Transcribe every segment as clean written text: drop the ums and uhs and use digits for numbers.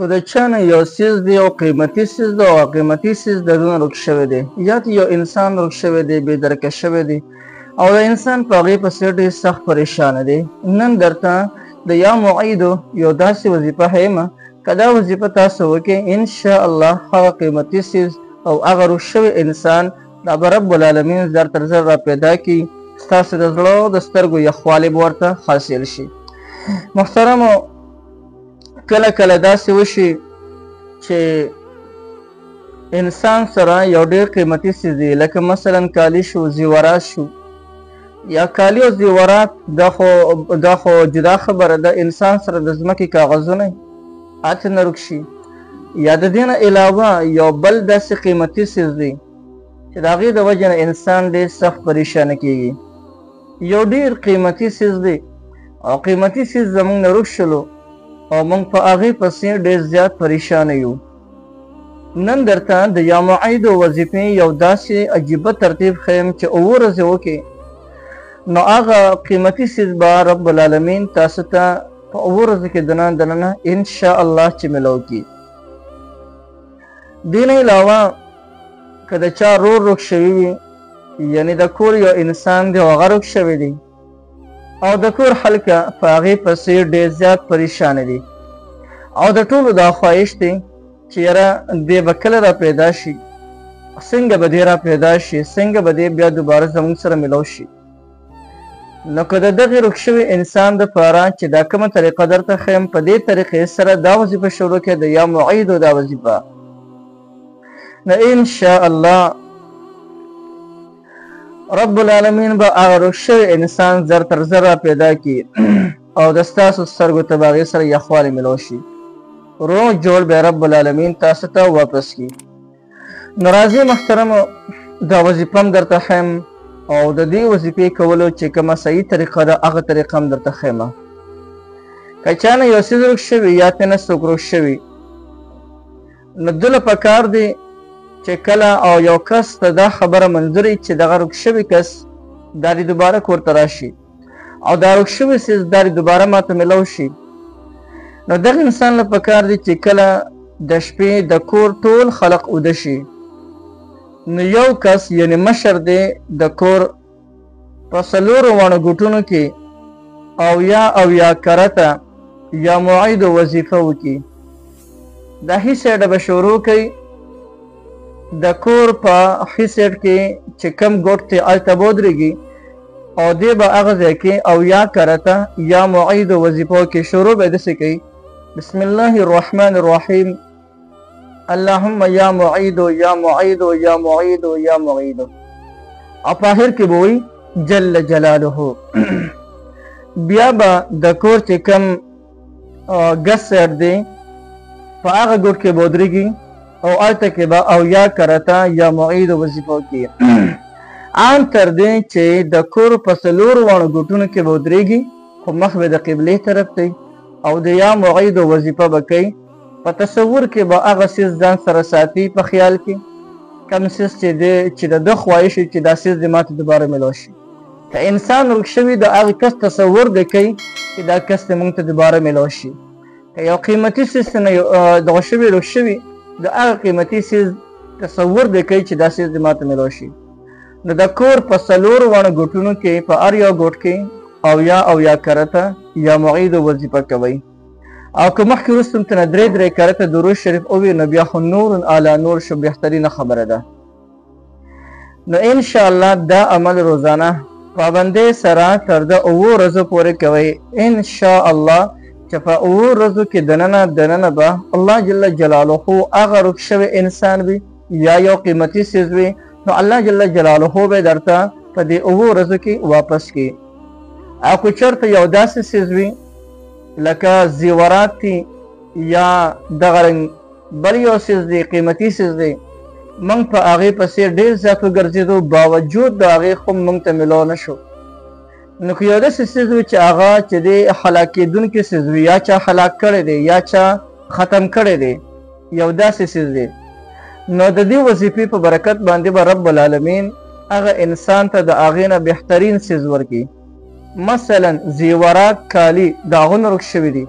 که د چا نه یو څیز دی او قیمتي څیز دی او قیمتي څیز د دونه رک شوی دی یا یو انسان رک شوی دی بې درکه شوی دی او د انسان په هغې پسې ډېر سخت پریشانه دی. نن درته د یا معیدو یو داسې وظیفه ښیمه که دا وظیفه تاسو وکړئ انشاءالله هغه قیمتي څیز او هغه رک شوی انسان دا به رب العالمین زر تر زر را پیدا کړي. ستاسو د زړه د سترګو یخوالی به ورته حاصل شي. محترمو کله کله داسې وشي چې انسان سره یو ډېر قیمتي څیز دی لکه مثلا کالي شو زیورات شو یا کالي او زیورات دا خو جدا خبره ده. انسان سره د ځمکې کاغذونه هلته نه رک شي یا د دې نه علاوه یو بل داسې قیمتي څیز دی چې د هغې د وجې نه انسان ډېر سخت پریشانه کېږي. یو ډېر قیمتي څیز دی او قیمتي څیز زموږ نه رک شلو او موږ په هغې پسې ډېر زیات پریشانه یو. نن درته د یا معیدو وظیفې یو داسې عجیبه ترتیب ښیم چې 7 ورځې وکړې نو هغه قیمتي څیز به رب العالمین تاسو ته په 7 ورځو کې دننه انشاءالله چې میلو کړي. دې نه علاوه که د چا رور رک شوي وي یعنې د کور یو انسان دی او هغه رک شوی دی او د کور خلکه په هغې پسې ډېر زیات پریشانه دي او د ټولو دا خواهش دی چې یاره دی به کله را پیدا شي، څنګه به دی را پیدا شي، څنګه به دی بیا دوباره زموږ سره میلو شي. نو که د دغې رک شوي انسان دپاره چې دا کومه طریقه درته ښیم په دې طریقې سره دا وظیفه شروع کړئ د یا معیدو دا وظیفه نو انشاءالله رب العالمین به هغه رک شوی انسان زر تر زر را پیدا کړي او د ستاسو سترګو ته به هغې سره یخوالی میلو شي. روغ جوړ به رب العالمین تاسو ته واپس کړي. نو راځئ محترمو دا وظیفه هم درته ښیم او د دې وظیفې کولو چې کومه صحیح طریقه ده هغه طریقه هم درته ښیمه. که چا نه یو څیز رک شوي یا ترې نه څوک رک شوي نو ده له پکار دی چې کله او یو کس ته دا خبره منظور وي چې دغه رک شوي کس دا دې دوباره کور ته راشي او دا رک شوي څیز دا دې دوباره ماته میلو شي. نو دغه انسان له پکار دی چې کله د شپې د کور ټول خلق اوده شي نو یو کس یعنې مشر دی د کور په 4 واړو ګوټونو کې او یا کرته یا معیدو وظیفه وکړي. دا ښي سایډه به شروع کوي د کور په ښي سایډ کې چې کم ګوټ دی هلته به ودرېږي او دی به هغه ځای کې او یا کرته یا معیدو وظیفو کې شروع به یې داسې کوي بسم الله الرحمن الرحیم اللهم یا معیدو یا معیدو یا معیدو یا معیدو او په آخر کې به وایي جل جلاله. بیا به د کور چې کم ګس سایډ دی په هغه ګوټ کې به ودرېږي او هلته کې به او یا کرته یا معیدو وظیفو کې عام تر دې چې د کور په 4 واړو ګوټونو کې به ودرېږي خو مخ به د قبلې طرف دی او د یا معیدو وظیفه به کوي. په تصور کې به هغه څیز ځان سره ساتي په خیال کې کوم څیز چې د ده خواهش وي چې دا څیز دې ماته دوباره میلو شي. که انسان رک شوي د هغې کس تصور دی کوي چې دا کس دې موږ ته دوباره میلو شي. که یو قیمتي څیز نه دغه شوي رک شوي د هغه قیمتي څیز تصور دی کوي چې دا څیز دې ماته میلو شي. نو د کور په 4 واړو ګوټونو کې په هر یو ګوټ کې او یا کرته یا معیدو وظیفه کوئ او که مخکې وروسته هم ترنه 3 کرته درود شریف ووایو نو بیا خو نور علی نور شو بهترینه خبره ده. نو انشاءالله دا عمل روزانه پابندۍ سره تر د 7 ورځو پورې کوئ انشاءالله چې په 7 ورځو کې دننه به الله جل جلاله هغه رک شوی انسان وي یا یو قیمتي څیز وي نو الله جل جلاله به درته په دې 7 ورځو کې واپس کړي. او که چېرته یو داسې څیز وي لکه زیورات دي یا دغه رنګ بل یو څیز دی قیمتي څیز دی موږ په هغې پسې ډېر زیات وګرځېدو باوجود د هغې خو موږ ته میلو نه شو. نو که یو داسې څیز وي چې هغه چې دی هلاکېدونکی څیز وي یا چا هلاک کړی دی یا چا ختم کړی دی یو داسې څیز دی نو د دې وظیفې په برکت باندې به رب العالمین هغه انسان ته د هغې نه بهترین څیز ورکړي. مثلا زیورات کالي د هغونه رک شوي دي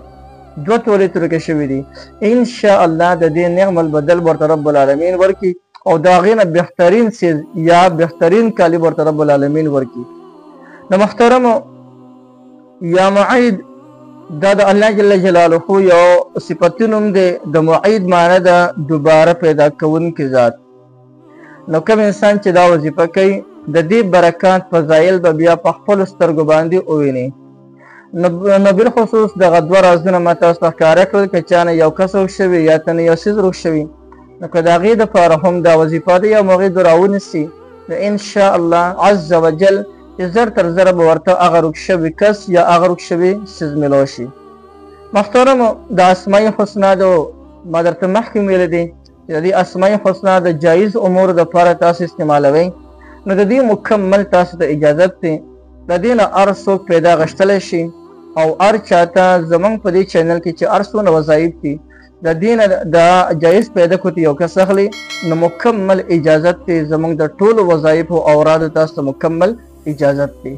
دوه تولې ترکه شوي دي ان شاء الله د دې نعمل بدل ورته رب العالمین ورکي او د هغې نه بهترین څیز یا بهترین کالي ورته رب العالمین ورکي. د محترمو یا معید دا د الله جل جلاله یو صفتي نوم دی. د معید معنی ده دوباره پیدا کوونکی ذات. نو کوم انسان چې دا وظیفه کوي د دې برکات فضایل به بیا په خپلو سترګو باندې وویني. نو بالخصوص دغه دوه رازونه ما تاسو ته ښکاره کړل که چا نه یو کس روغ شوي یا ته نه یو څیز روغ شوي نو که د هغې دپاره هم دا وظیفه ده یا هغې د راونیسي نو انشاء الله عز وجل چې زر تر زره به ورته هغه روغ شوي کس یا هغه روغ شوي څیز میلاو شي. محترمو د اسماء حسنا د ما درته مخکې ویلی دی چې د دې اسماء حسنا د جایز امورو دپاره تاسو استعمالوئ نو د دې مکمل تاسو ته اجازت دی. د دې نه هر څوک پیدا غشتلی شي او هر چاته زمونږ په دې چینل کې چې هر څونه وظایف دي د دې نه د جایز پیدا کوتی یو کس اخلي نو مکمل اجازت دی. زمونږ د ټولو وظایفو او اورادو تاسو ته مکمل اجازت دی.